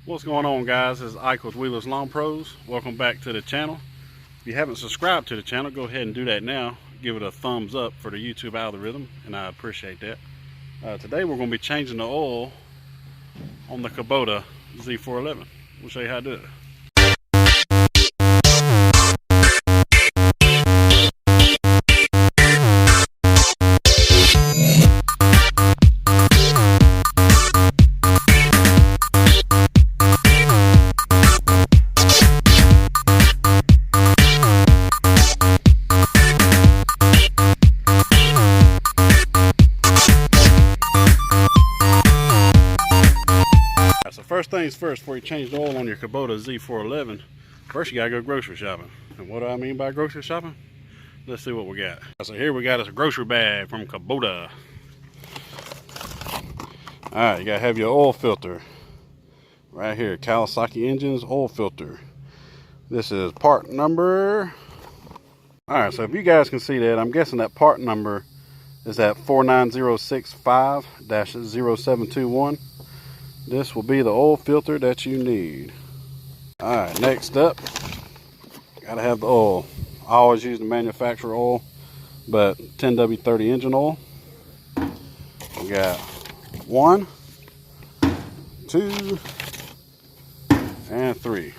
What's going on, guys? This is Ike with Wheelers Lawn Pros. Welcome back to the channel. If you haven't subscribed to the channel, go ahead and do that now. Give it a thumbs up for the YouTube algorithm, and I appreciate that. Today we're going to be changing the oil on the Kubota Z411. We'll show you how to do it. First things first, before you change the oil on your Kubota Z411, first you gotta go grocery shopping. And what do I mean by grocery shopping? Let's see what we got. So here we got us a grocery bag from Kubota. Alright, you gotta have your oil filter. Right here, Kawasaki Engines oil filter. This is part number... Alright, so if you guys can see that, I'm guessing that part number is at 49065-0721. This will be the oil filter that you need. Alright, next up, gotta have the oil. I always use the manufacturer oil, but 10W30 engine oil. We got 1, 2, and 3.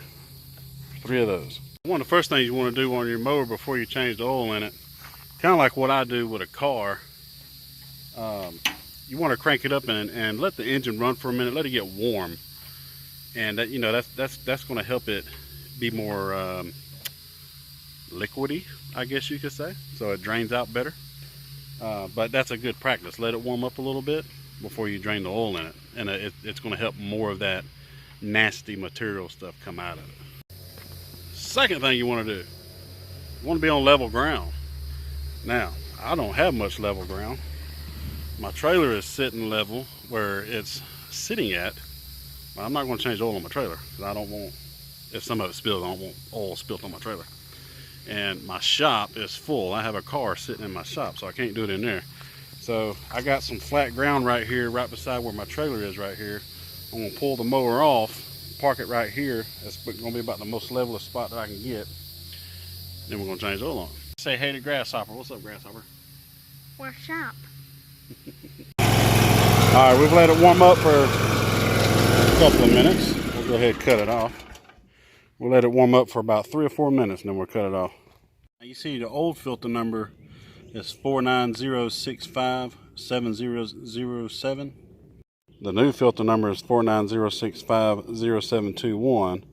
3 of those. One of the first things you want to do on your mower before you change the oil in it, kind of like what I do with a car, you want to crank it up and let the engine run for a minute, let it get warm, and that, you know, that's going to help it be more liquidy, I guess you could say, so it drains out better. But that's a good practice. Let it warm up a little bit before you drain the oil in it, and it's going to help more of that nasty material stuff come out of it. Second thing you want to do, you want to be on level ground. Now, I don't have much level ground. My trailer is sitting level where it's sitting at. Well, I'm not going to change the oil on my trailer because I don't want, if some of it spills, I don't want oil spilled on my trailer. And my shop is full. I have a car sitting in my shop, so I can't do it in there. So I got some flat ground right here, right beside where my trailer is right here. I'm going to pull the mower off, park it right here. That's going to be about the most levelest spot that I can get. Then we're going to change the oil on. Say hey to Grasshopper. What's up, Grasshopper? What's up? Alright, we've let it warm up for a couple of minutes. We'll go ahead and cut it off. We'll let it warm up for about 3 or 4 minutes and then we'll cut it off. Now you see the old filter number is 49065-7007. The new filter number is 49065-0721.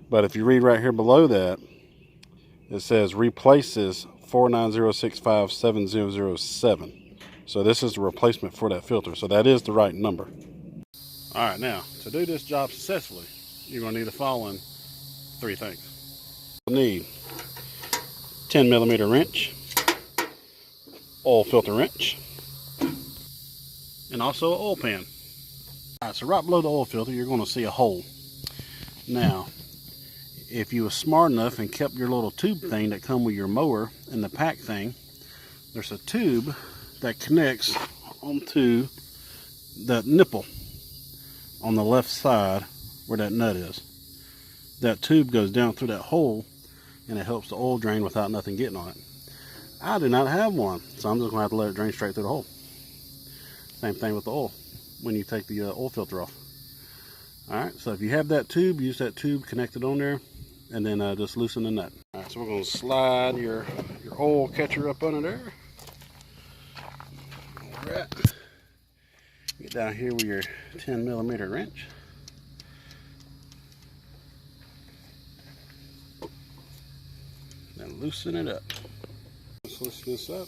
But if you read right here below that, it says replaces 49065-7007. So this is the replacement for that filter. So that is the right number. Alright, now, to do this job successfully, you're going to need the following 3 things. You'll need 10mm wrench, oil filter wrench, and also an oil pan. Alright, so right below the oil filter, you're going to see a hole. Now, if you were smart enough and kept your little tube thing that come with your mower and the pack thing, there's a tube that connects onto that nipple on the left side where that nut is. That tube goes down through that hole and it helps the oil drain without nothing getting on it. I do not have one, so I'm just going to have to let it drain straight through the hole. Same thing with the oil when you take the oil filter off. Alright, so if you have that tube, use that tube connected on there and then just loosen the nut. Alright, so we're going to slide your oil catcher up under there. Right. Get down here with your 10mm wrench. Then loosen it up. Let's loosen this up.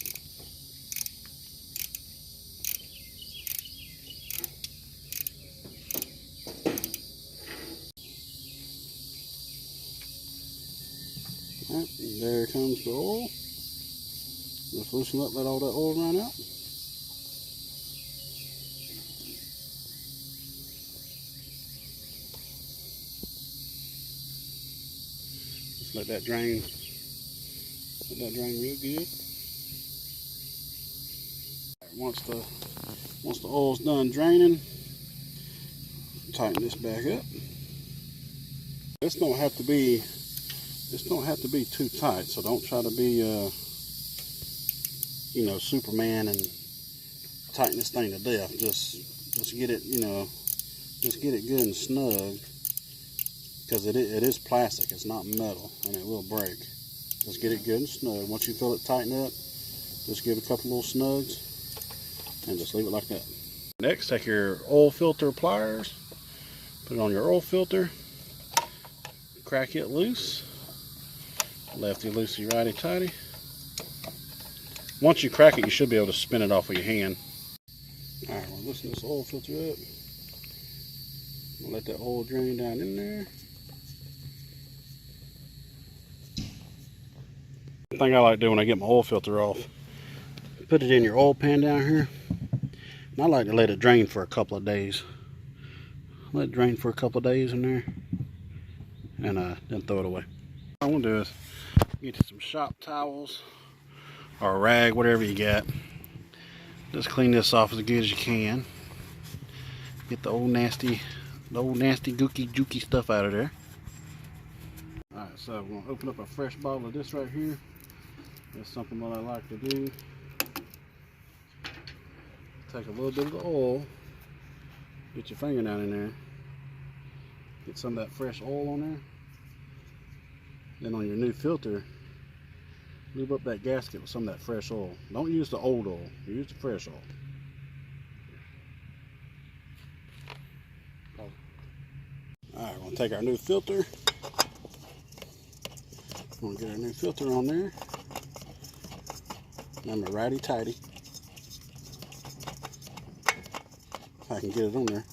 Right, there comes the oil. Just loosen up, let all that oil run out. Let that drain real good. Once the oil's done draining, tighten this back up. This don't have to be too tight, so don't try to be you know, Superman and tighten this thing to death. Just get it, you know, just get it good and snug, because it is plastic, it's not metal, and it will break. Just get it good and snug. Once you feel it tighten up, just give it a couple little snugs and just leave it like that. Next, take your oil filter pliers, put it on your oil filter, crack it loose, lefty loosey, righty tighty. Once you crack it, you should be able to spin it off with your hand. Alright, we'll loosen this oil filter up. We'll let that oil drain down in there. The thing I like to do when I get my oil filter off, put it in your oil pan down here. And I like to let it drain for a couple of days. Let it drain for a couple of days in there, and then throw it away. What I'm gonna do is get you some shop towels or a rag, whatever you got. Just clean this off as good as you can. Get the old nasty gooky jukey stuff out of there. Alright, so I'm gonna open up a fresh bottle of this right here. That's something that I like to do. Take a little bit of the oil, get your finger down in there, get some of that fresh oil on there. Then on your new filter, lube up that gasket with some of that fresh oil. Don't use the old oil, use the fresh oil. Alright, we're going to take our new filter. We're going to get our new filter on there. Remember, righty tighty. If I can get it on there.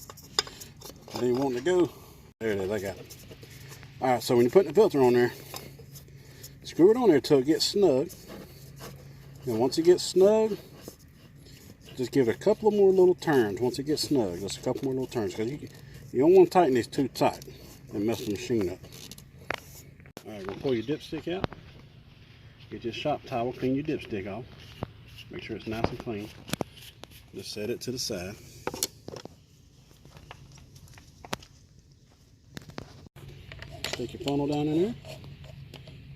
I didn't want it to go. There it is, I got it. Alright, so when you put the filter on there, screw it on there till it gets snug. And once it gets snug, just give it a couple of more little turns. Once it gets snug, just a couple more little turns, because you don't want to tighten these too tight and mess the machine up. Alright, we're going to pull your dipstick out. Get your shop towel, clean your dipstick off. Make sure it's nice and clean. Just set it to the side. Stick your funnel down in there,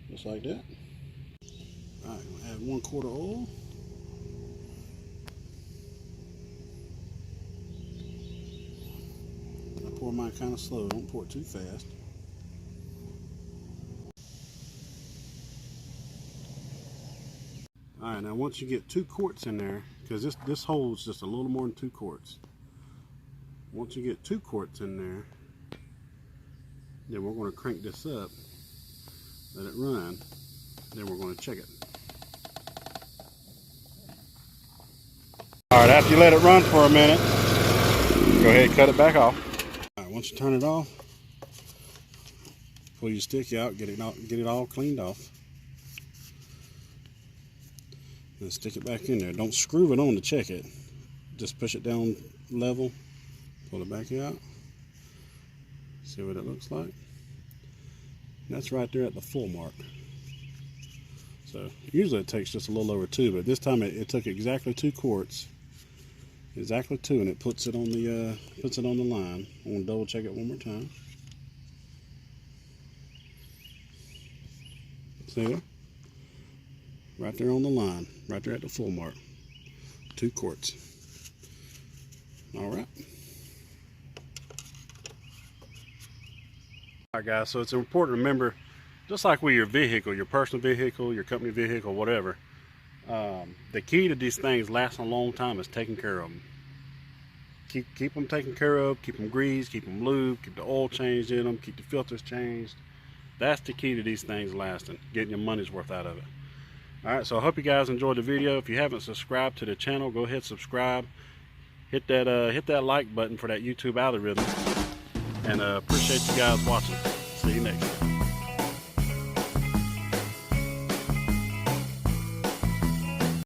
just like that. Alright, we'll add 1 quart of oil. I pour mine kind of slow, don't pour it too fast. Alright, now once you get 2 quarts in there, because this holds just a little more than 2 quarts. Once you get 2 quarts in there, then we're going to crank this up, let it run, then we're going to check it. Alright, after you let it run for a minute, go ahead and cut it back off. Alright, once you turn it off, pull your stick out, get it all cleaned off. Then stick it back in there. Don't screw it on to check it. Just push it down level, pull it back out. See what it looks like. That's right there at the full mark. So usually it takes just a little over 2, but this time it took exactly 2 quarts, exactly 2, and it puts it on the line. I'm gonna double check it one more time. See there? Right there on the line, right there at the full mark. 2 quarts. All right. Alright guys, so it's important to remember, just like with your vehicle, your personal vehicle, your company vehicle, whatever, the key to these things lasting a long time is taking care of them. Keep them taken care of, keep them greased, keep them lubed, keep the oil changed in them, keep the filters changed. That's the key to these things lasting, getting your money's worth out of it. Alright, so I hope you guys enjoyed the video. If you haven't subscribed to the channel, go ahead and subscribe. Hit that like button for that YouTube algorithm. And appreciate you guys watching. See you next time.